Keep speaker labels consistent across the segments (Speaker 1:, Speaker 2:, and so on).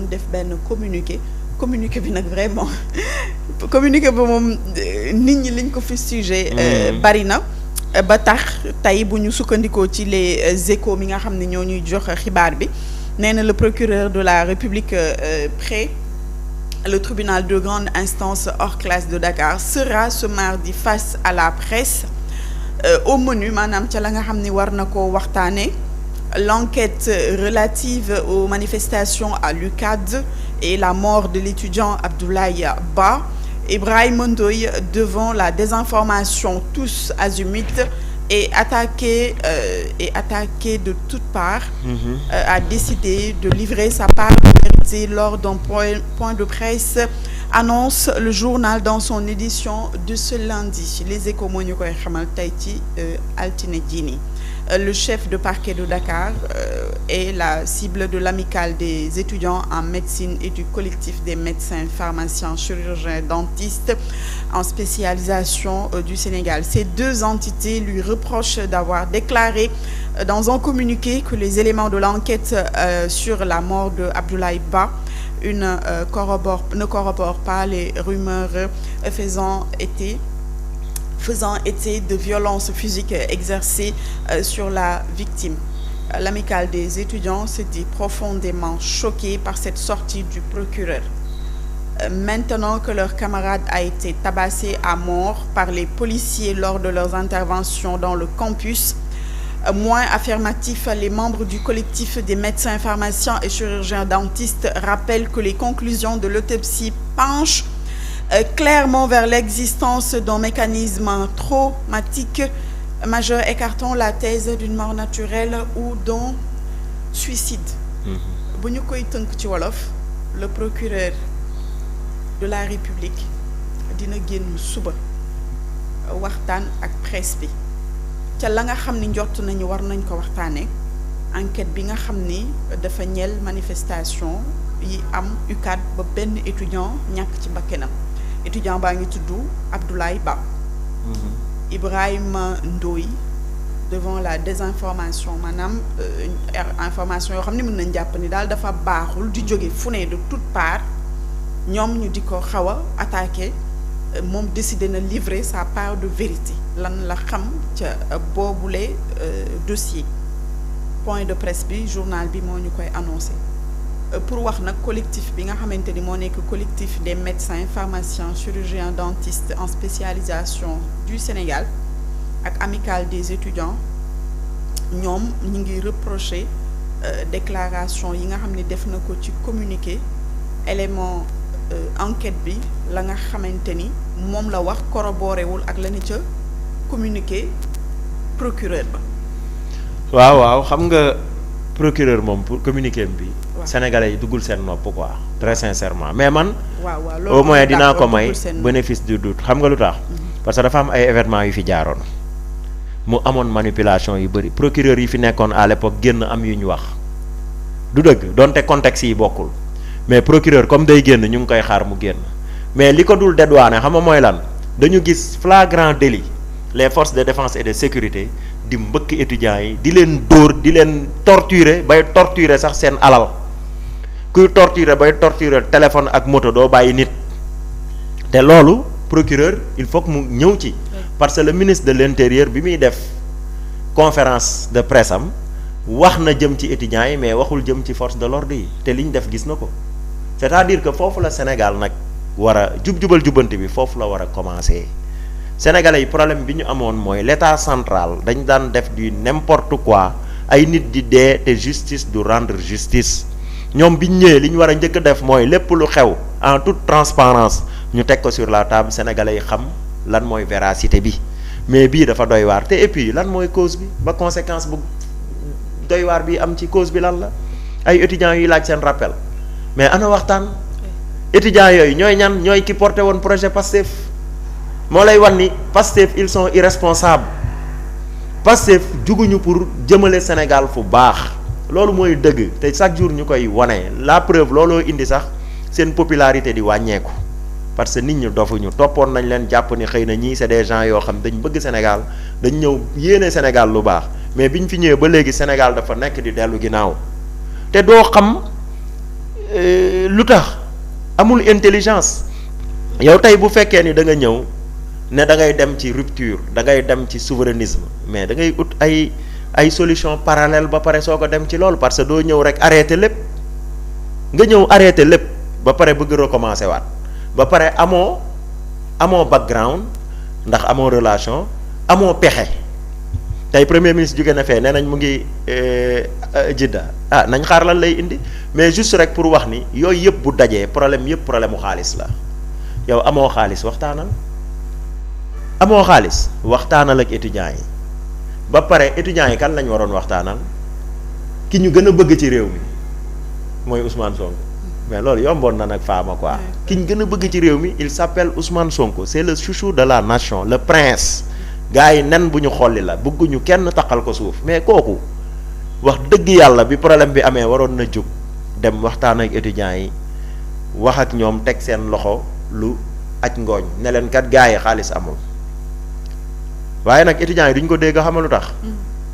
Speaker 1: génnoon def benn communiqué bi nag vraiment communiqué ba moom nit ñi liñ ko fustigé bari na ba tax tey bu ñu sukkandikoo ci les échos mi nga xam ne ñoo ñuy jox xibaar bi nee na le procureur de la République près le tribunal de grande instance hors classe de Dakar sera ce mardi face à la presse au menu maanaam ca la nga xam ni war na ko waxtaane l'enquête relative aux manifestations à l'UCAD et la mort de l'étudiant Abdoulaye Ba. Ibrahima Ndoye, devant la désinformation tous azimuts et attaqué de toutes parts, a décidé de livrer sa part de vérité lors d'un point de presse, annonce le journal dans son édition de ce lundi. Les Échos moo ñu koy xamal tey ci altine jii nii. Le chef de parquet de Dakar est la cible de l'amicale des étudiants en médecine et du collectif des médecins, pharmaciens, chirurgiens, dentistes en spécialisation du Sénégal. Ces deux entités lui reprochent d'avoir déclaré dans un communiqué que les éléments de l'enquête sur la mort de Abdoulaye Ba ne corroborent pas les rumeurs faisant été de violences physiques exercées sur la victime. L'amicale des étudiants se dit profondément choquée par cette sortie du procureur. Maintenant que leur camarade a été tabassé à mort par les policiers lors de leurs interventions dans le campus, moins affirmatifs, les membres du collectif des médecins, pharmaciens et chirurgiens dentistes rappellent que les conclusions de l'autopsie penchent clairement vers l'existence d'un mécanisme traumatique majeur, écartant la thèse d'une mort naturelle ou d'un suicide. bu ñu koy tënk ci wolof, le procureur de la République dina génn suba waxtaan ak presse bi ca la nga xam ni njott nañu war nañ ko waxtaane enquête bi nga xam ni dafa ñeel manifestation yi am UCAD ba benn étudiant ñàkk ci bakkanam. Étudiant baa ngi tudd Abdoulaye Ba. Ibrahima Ndoye, devant la désinformation maanaam information yoo xam ne mën nañ jàpp ni daal dafa baaxul di jóge fu ne de toutes parts ñoom ñu di ko xaw a attaqué moom décidé na livrer sa part de vérité lan la xam ca boobule dossier. Point de presse bi journal bi moo ñu koy annoncé. Pour wax nag collectif bi nga xamante ni moo nekk collectif des médecins, pharmaciens, chirurgiens, dentistes en spécialisation du Sénégal ak amicale des étudiants ñoom ñu ngi reprocher déclaration yi nga xam ne def na ko ci communiqué élément enquête bi la nga xamante ni moom la wax corroboré wul ak la ni ca communiqué procureur ba.
Speaker 2: waaw xam nga procureur moom pour communiqué bi. Sénégalais yi duggul seen nopp quoi très sincèrement mais man. au moins dinaa ko may bénéfice du doute xam nga lu tax. parce que dafa am ay événements yu fi jaaroon mu amoon manipulation yu bëri procureur yi fi nekkoon à l'époque génn am yu ñu wax du dëgg donte contexte yi bokkul mais procureur comme day génn ñu ngi koy xaar mu génn mais li ko dul dédouané xam nga mooy lan dañu gis flagrant délit les forces de défense et de sécurité di mbëkk étudiants yi di leen dóor di leen torturer bay torturer sax seen alal. kuy torturer bay torturer téléphone ak moto doo bàyyi nit te loolu procureur il faut que mu ñëw ci parce que le ministre de l'intérieur bi muy def conférence de presse am wax na jëm ci étudiants yi mais waxul jëm ci force de l'ordre yi te li ñu def gis na ko c'est-à-dire que foofu la Sénégal nag war a jubal jubanti bi foofu la war a commencer Sénégalais yi problème bi ñu amoon mooy l'état central dañ daan def du n'importe quoi ay nit di dee te justice du rendre justice ñoom biñ ñëwee li ñu war a njëkk a def mooy lépp lu xew en toute transparence ñu teg ko sur la table sénégalais yi xam lan mooy véracité bi mais bii dafa doy waar te et puis lan mooy cause bi ba conséquence bu doy waar bi am ci cause bi lan la ay étudiants yuy laaj seen rappel mais ana waxtaan étudiants yooyu ñooy ñan ñooy ki porté woon projet PASTEF moo lay wan ni PASTEF ils sont irresponsables PASTEF juguñu pour jëmale Sénégal fu baax. loolu mooy dëgg te chaque jour ñu koy wane la preuve looloo indi sax seen popularité di wàññeeku parce que nit ñi dofuñu toppoon nañ leen jàpp ni xëy na ñii c'est des gens yoo xam dañ bëgg Sénégal dañ ñëw yéene Sénégal lu baax mais biñ fi ñëwee ba léegi Sénégal dafa nekk di dellu ginnaaw te doo xam lu tax amul intelligence. yow tey bu fekkee ni da nga ñëw ne da ngay dem ci rupture da ngay dem ci souverainisme mais da ngay ut ay solution parallèle ba pare soo ko dem ci loolu parce que doo ñëw rek arrêté lépp nga ñëw arrêté lépp ba pare bëgg recommencer waat ba pare amoo background ndax amoo relation amoo pexe tey premier ministre jóge na fee nee nañ mu ngi Jidda nañ xaar lan lay indi mais juste rek pour wax ni yooyu yëpp bu dajee problème yëpp problème mu xaalis la yow amoo xaalis waxtaanal ak étudiants yi ba pare étudiants yi kan lañ waroon waxtaanal ki ñu gën a bëgg ci réew mi mooy Ousmane Sonko mais loolu yomboon na nag faama quoi ki ñu gën a bëgg ci réew mi il s'appelle Ousmane Sonko c'est le chouchou de la nation le prince gars yi nen bu ñu xolli la bëgguñu kenn taqal ko suuf mais kooku wax dëgg yàlla bi problème bi amee waroon na jóg dem waxtaan ak étudiants yi wax ak ñoom teg seen loxo lu aj ngooñ ne leen kat gars yi xaalis amul waaye nag étudiants yi duñ ko dégg xamalu tax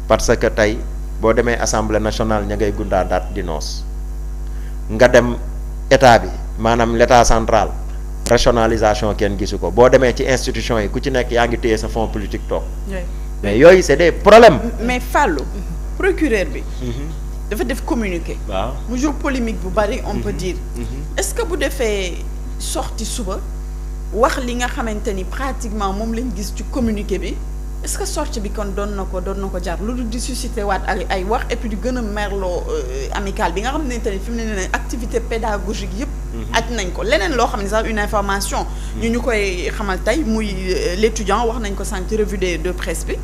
Speaker 2: parce que tey boo demee assemblée nationale ña ngay gundaa daat di noos nga dem état bi maanaam l'état central rationalisation kenn gisu ko boo demee ci institution yi ku ci nekk yaa ngi téye sa fonds politique toog mais yooyu c'est des problèmes.
Speaker 1: mais Fallou procureur bi dafa def communiqué
Speaker 2: waaw
Speaker 1: mu jur polémique bu bari on peut dire est-ce que bu defee sorti suba wax li nga xamante ni pratiquement moom lañ gis ci communiqué bi est-ce que sortie bi kon doon na ko jar lu dul di susciter waat ay wax et puis di gën a merloo amical bi nga xam ne tamit fi mu ne ne activité pédagogique yëpp aj nañ ko leneen loo xam ne sax une information ñu koy xamal tey muy l'étudiant wax nañ ko sànq ci revue de presse bi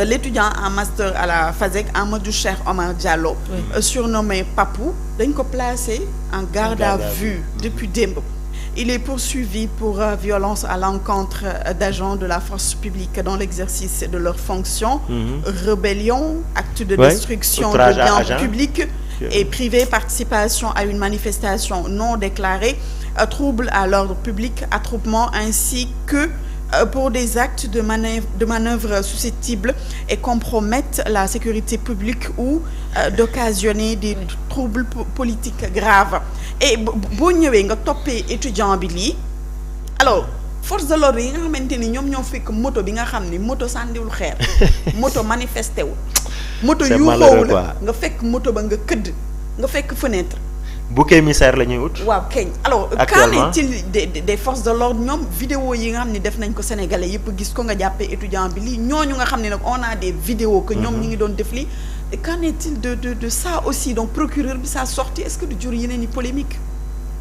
Speaker 1: l'étudiant en master à la FASEG Amadou Cheikh Omar Diallo surnommé Papou dañ ko placé en garde à vue depuis démb. Il est poursuivi pour violence à l'encontre d'agents de la force publique dans l'exercice de leurs fonctions, rébellion, acte de destruction de biens publics et privés, participation à une manifestation non déclarée, trouble à l'ordre public, attroupement ainsi que pour des actes de manœuvre susceptibles et compromettent la sécurité publique ou d'occasionner des troubles politiques graves. Et boo ñëwee nga toppee étudiant bi lii alors force de l'ordre yi nga xamante ni ñoom ñoo fekk moto bi nga xam ni moto sàndiwul xeer moto manifesté wul moto yuuxoowu la nga fekk moto ba nga këdd nga fekk fenêtre
Speaker 2: bouc émissaire la ñuy ut.
Speaker 1: waaw keñ alors qu'en est-il des forces de l'ordre ñoom vidéo yi nga xam ne def nañ ko sénégalais yëpp gis ko nga jàppee étudiant bi lii ñooñu nga xam ne nag on a des vidéos que ñoom ñi ngi doon def lii qu'en est-il de ça aussi donc procureur bi sa sortie est-ce que du jur yeneen i polémique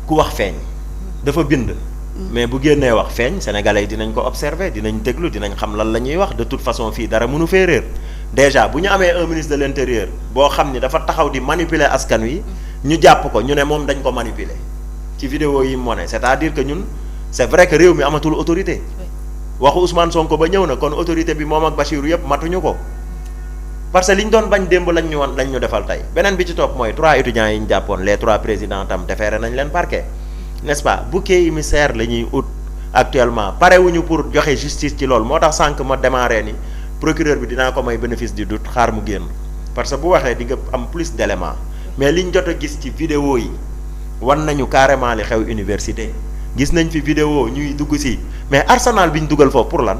Speaker 2: ku wax feeñ dafa bind mais bu génnee wax feeñ sénégalais yi dinañ ko observer dinañ déglu dinañ xam lan la ñuy wax de toute façon fii dara mënu fee réer déjà bu ñu amee un ministre de l'intérieur boo xam ni dafa taxaw di manipuler askan wi ñu jàpp ko ñu ne moom dañ ko manipuler ci vidéo yi mu wane c'est-à-dire que ñun c'est vrai que réew mi amatul autorité waxu Ousmane Sonko ba ñëw na kon autorité bi moom ak Bachirou yëpp matuñu ko parce que li ñu doon bañ démb lañ ñu defal tey beneen bi ci topp mooy 3 étudiants yi ñu jàppoon les 3 présidents tam déféré nañ leen parquet n'est-ce pas bouc émissaire la ñuy ut actuellement parewuñu pour joxe justice ci loolu moo tax sànq ma démarré ni procureur bi dinaa ko may bénéfice du doute xaar mu génn parce que bu waxee di nga am plus d'éléments mais liñ jot a gis ci vidéo yi wan nañu carrément li xew université gis nañ fi vidéo ñuy dugg si mais arsenal bi ñu dugal foofu pour lan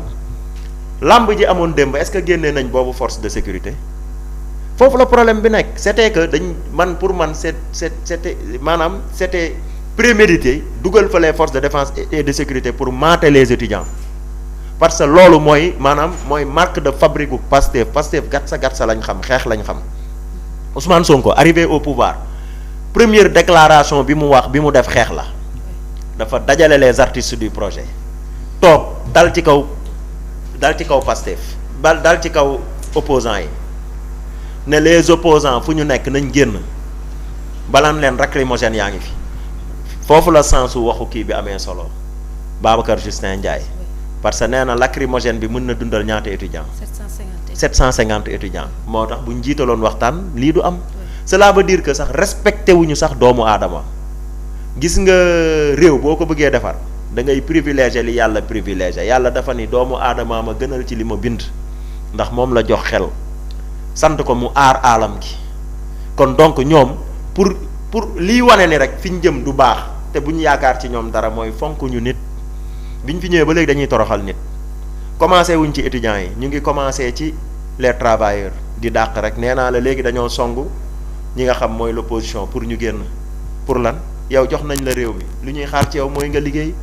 Speaker 2: lamb ji amoon démb est-ce que génnee nañ boobu force de sécurité foofu la problème bi nekk c'était que pour man c'était prémédité dugal fa les forces de défense et de sécurité pour mater les étudiants parce que loolu mooy marque de fabrique bu Pastef gatsa lañ xam xeex lañ xam Ousmane Sonko arrivé au pouvoir première déclaration bi mu def xeex la dafa dajale les artistes du projet toog dal ci kaw Pastef dal ci kaw opposants yi ne les opposants fu ñu nekk nañ génn balaan leen lacrymogène yaa ngi fi foofu la sensu waxu kii bi amee solo Babacar Justin Ndiaye parce que nee na lacrymogène bi mën na dundal ñaata étudiants 750 étudiants moo tax bu ñu jiitaloon waxtaan lii du am cela veut dire que sax respecté wuñu sax doomu aadama gis nga réew boo ko bëggee defar da ngay privilégier li yàlla privilégier yàlla dafa ni doomu aadama ma gënal ci li ma bind ndax moom la jox xel sant ko mu aar aalam gi kon donc ñoom pour pour liy wane ni rek fi ñu jëm du baax te bu ñu yaakaar ci ñoom dara mooy fonk ñu nit bi ñu fi ñëwee ba léegi dañuy toroxal nit commencé wuñ ci étudiants yi ñu ngi commencé ci les travailleurs di dàq rek nee naa la léegi dañoo songu ñi nga xam mooy l'opposition pour ñu génn pour lan yow jox nañ la réew mi lu ñuy xaar ci yow mooy nga liggéey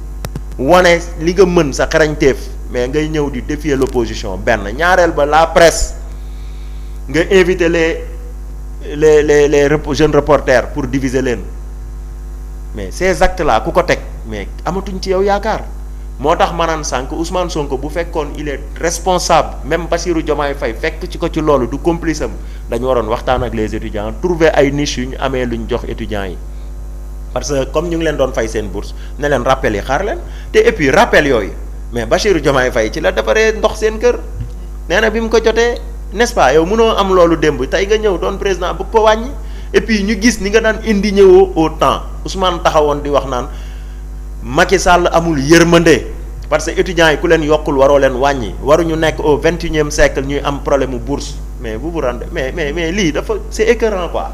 Speaker 2: wane li nga mën sa xarañteef mais ngay ñëw di défier l'opposition benn ñaareel ba la presse nga inviter les jeunes reporters pour diviser leen mais ces actes là ku ko teg mais amatuñ ci yow yaakaar moo tax ma naan sànq Ousmane Sonko bu fekkoon il est responsable même Bassirou Diomaye Faye fekk ci ko ci loolu du complice am dañu waroon waxtaan ak les étudiants trouver ay niches yu ñu amee lu ñu jox étudiants yi parce que comme ñu ngi leen doon fay seen bourse ne leen rappel yi xaar leen te et puis rappel yooyu mais Bassirou Diomaye Faye ci la defaree ndox seen kër nee na bi mu ko jotee n'est-ce pas yow mënoo am loolu démb tey nga ñëw doon président bu ko wàññi et puis ñu gis ni nga daan indi ñëwoo au temps Ousmane taxawoon di wax naan Macky Sall amul yërmande parce que étudiants yi ku leen yokkul waroo leen wàññi waruñu nekk au 21e siècle ñuy am problème mu bourse mais vous vous rendez mais lii dafa c'est écœurant quoi.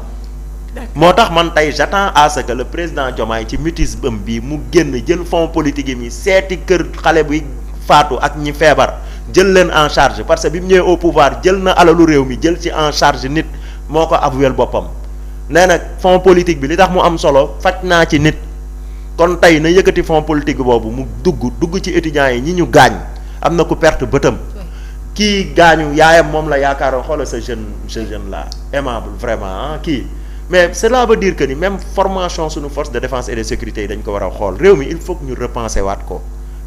Speaker 2: moo tax man tey j'attends à ce que le président Diomaye ci mutisme bi mu génn jël fonds politique yi mi seeti kër xale buy faatu ak ñi feebar jël leen en charge parce que bi mu ñëwee au pouvoir jël na alalu réew mi jël ci en charge nit moo ko avoué boppam nee na fonds politique bi li tax mu am solo faj naa ci nit kon tey na yëkkati fonds politique boobu mu dugg ci étudiants yi ñi ñu gaañ am na ku perte bëtam kii gaañu yaayam moom la yaakaaroo xoolal ce jeune là aimable vraiment kii mais cela veut dire que ni même formation suñu force de défense et de sécurité yi dañ ko war a xool réew mi il faut que ñu repenser waat ko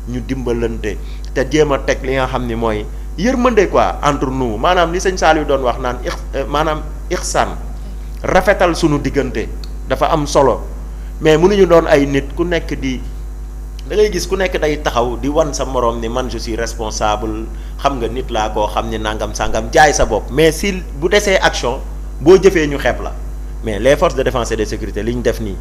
Speaker 2: ñu dimbalante te jéem a teg li nga xam ni mooy yërmande quoi entre nous maanaam li sëñ Saliou doon wax naan maanaam ixsaan rafetal suñu diggante dafa am solo mais mënuñu doon ay nit ku nekk di da ngay gis ku nekk day taxaw di wan sa moroom ni man je suis responsable xam nga nit laa koo xam ni nangam sangam jaay sa bopp mais si bu desee action boo jëfee ñu xeeb la mais les forces de défense et de sécurité li ñu def nii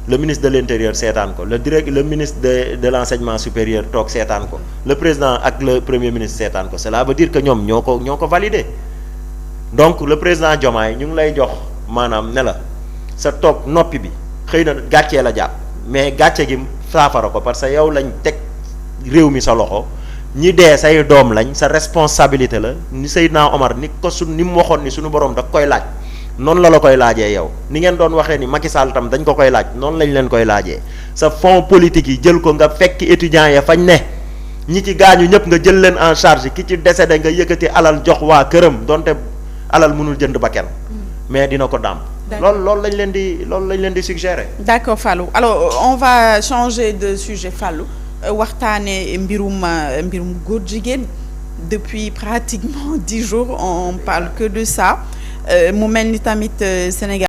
Speaker 2: le ministre de l'intérieur seetaan ko le ministre de l'enseignement supérieur toog seetaan ko le président ak le premier ministre seetaan ko cela veut dire que ñoom ñoo ko validé donc le président Diomaye ñu ngi lay jox maanaam ne la sa toog noppi bi xëy na gàccee la jàpp mais gàcce gi saafara ko parce que yow lañ teg réew mi sa loxo ñi dee say doom lañ sa responsabilité la ni Seydina Omar ni mu waxoon ni suñu borom da koy laaj noonu la koy laajee yow ni ngeen doon waxee ni Macky Sall tam dañ ko koy laaj noonu lañ leen koy laajee sa fonds politique yi jël ko nga fekki étudiants ya fañ ne ñi ci gaañu ñëpp nga jël leen en charge ki ci décédé nga yëkkati alal jox waa këram donte alal mënul jënd bakkan mais dina ko dàmp loolu lañ leen di suggérer.
Speaker 1: D'accord Fallou alors on va changer de sujet Fallou waxtaanee mbirum góor jigéen depuis pratiquement 10 jours on parle que de ça mu mel ni tamit Sénégal